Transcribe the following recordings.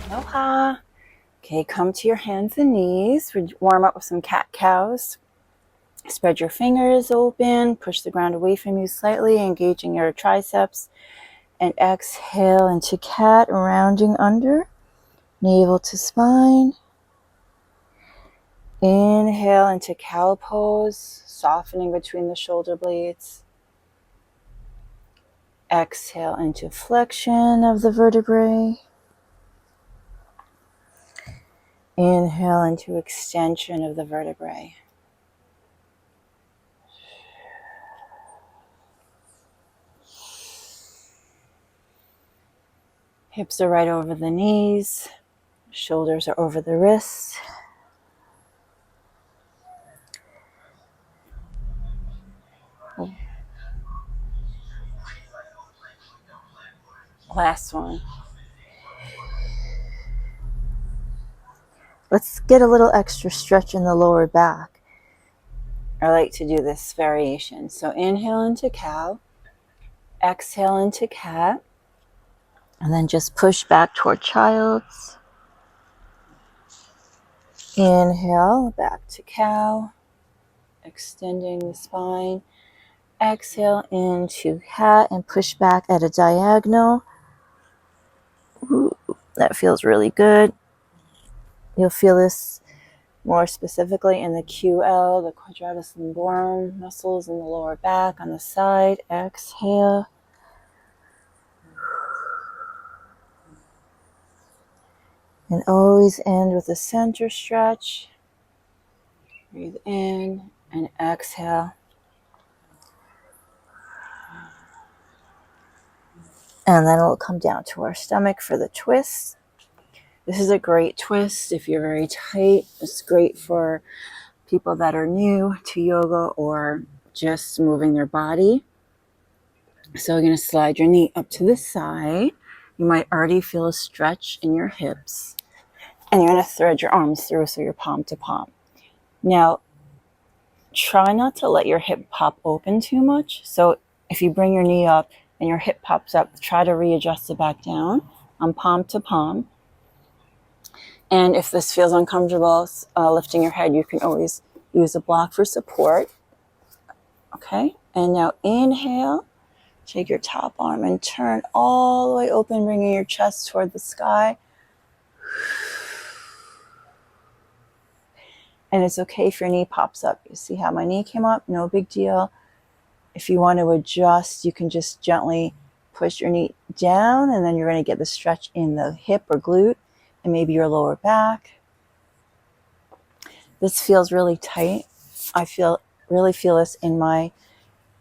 Aloha. Okay, come to your hands and knees. We warm up with some cat-cows. Spread your fingers open. Push the ground away from you slightly, engaging your triceps. And exhale into cat, rounding under. Navel to spine. Inhale into cow pose, softening between the shoulder blades. Exhale into flexion of the vertebrae. Inhale into extension of the vertebrae. Hips are right over the knees. Shoulders are over the wrists. Last one. Let's get a little extra stretch in the lower back. I like to do this variation. So inhale into cow, exhale into cat, and then just push back toward child's. Inhale, back to cow, extending the spine. Exhale into cat and push back at a diagonal. Ooh, that feels really good. You'll feel this more specifically in the QL, the quadratus lumborum muscles in the lower back on the side. Exhale. And always end with a center stretch. Breathe in and exhale. And then we'll come down to our stomach for the twist. This is a great twist if you're very tight. It's great for people that are new to yoga or just moving their body. So you're going to slide your knee up to the side. You might already feel a stretch in your hips. And you're going to thread your arms through so you're palm to palm. Now, try not to let your hip pop open too much. So if you bring your knee up and your hip pops up, try to readjust it back down on palm to palm. And if this feels uncomfortable, lifting your head, you can always use a block for support. Okay, and now inhale. Take your top arm and turn all the way open, bringing your chest toward the sky. And it's okay if your knee pops up. You see how my knee came up? No big deal. If you want to adjust, you can just gently push your knee down, and then you're going to get the stretch in the hip or glute and maybe your lower back. This feels really tight. I really feel this in my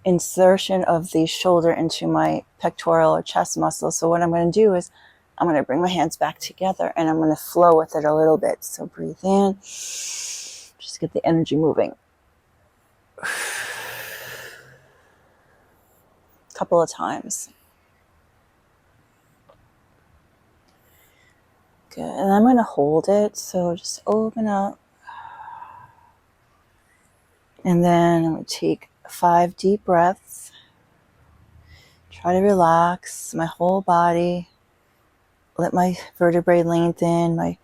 insertion of the shoulder into my pectoral or chest muscle. So what I'm going to do is I'm going to bring my hands back together and I'm going to flow with it a little bit. So breathe in. Just get the energy moving. A couple of times. Good. And I'm going to hold it. So just open up. And then I'm going to take 5 deep breaths. Try to relax my whole body. Let my vertebrae lengthen, my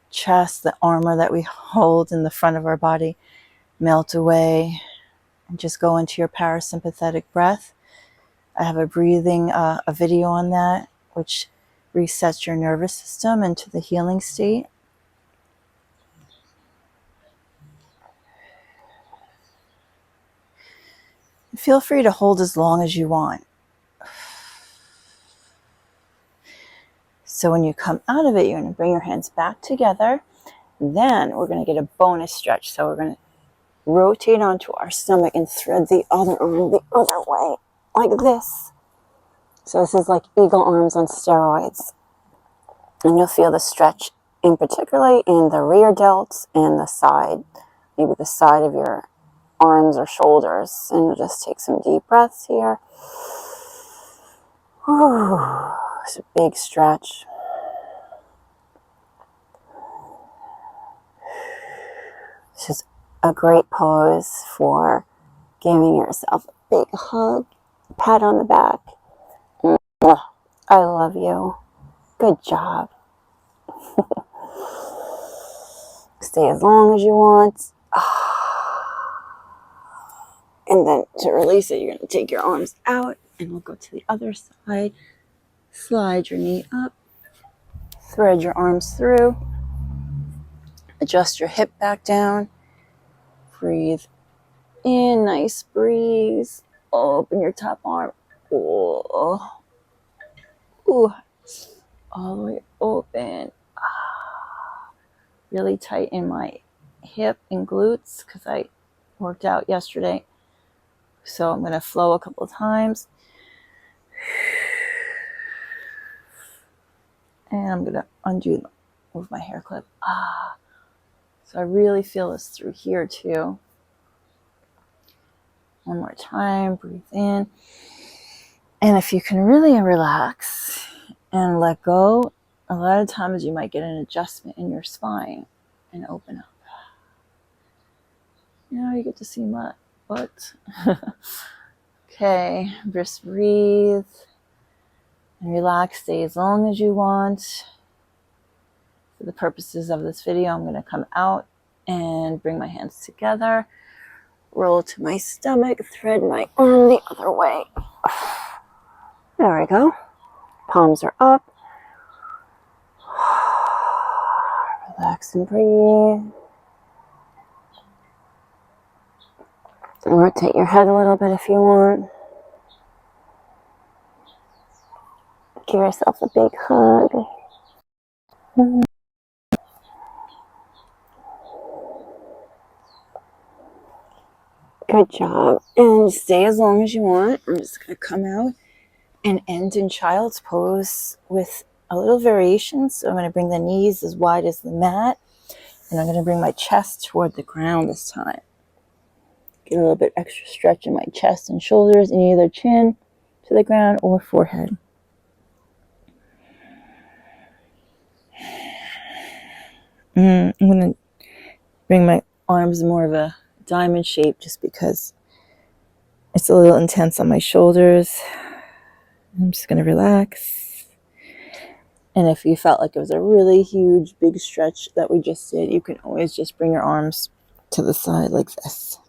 chest, the armor that we hold in the front of our body melt away. And just go into your parasympathetic breath. I have a video on that, which resets your nervous system into the healing state. Feel free to hold as long as you want. So when you come out of it, you're going to bring your hands back together. Then we're going to get a bonus stretch. So we're going to rotate onto our stomach and thread the other arm the other way, like this. So this is like eagle arms on steroids. And you'll feel the stretch in particularly in the rear delts and the side, maybe the side of your arms or shoulders. And you'll just take some deep breaths here. It's a big stretch. This is a great pose for giving yourself a big hug, pat on the back. I love you. Good job. Stay as long as you want. And then to release it, you're going to take your arms out and we'll go to the other side. Slide your knee up. Thread your arms through. Adjust your hip back down. Breathe in. Nice breeze. Open your top arm. Ooh. Ooh. All the way open. Really tighten my hip and glutes because I worked out yesterday. So I'm going to flow a couple of times. And I'm going to move my hair clip. So I really feel this through here too. One more time. Breathe in. And if you can really relax and let go, a lot of times you might get an adjustment in your spine and open up. Now you get to see my butt. Okay, just breathe and relax. Stay as long as you want. For the purposes of this video, I'm going to come out and bring my hands together. Roll to my stomach. Thread my arm the other way. There we go. Palms are up. Relax and breathe. Rotate your head a little bit if you want. Give yourself a big hug. Good job. And stay as long as you want. I'm just going to come out and end in child's pose with a little variation. So I'm going to bring the knees as wide as the mat. And I'm going to bring my chest toward the ground this time. Get a little bit extra stretch in my chest and shoulders, and either chin to the ground or forehead. I'm going to bring my arms more of a diamond shape just because it's a little intense on my shoulders. I'm just going to relax. And if you felt like it was a really huge, big stretch that we just did, you can always just bring your arms to the side like this.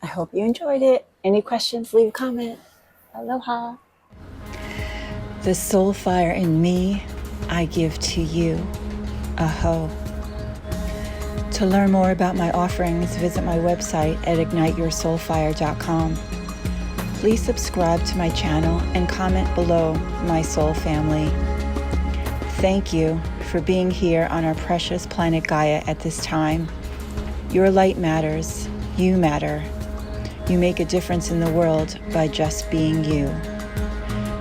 I hope you enjoyed it. Any questions, leave a comment. Aloha. The soul fire in me, I give to you. Aho. To learn more about my offerings, visit my website at igniteyoursoulfire.com. Please subscribe to my channel and comment below, my soul family. Thank you for being here on our precious planet Gaia at this time. Your light matters. You matter. You make a difference in the world by just being you.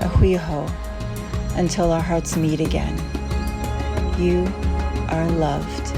Ahuiho, until our hearts meet again. You are loved.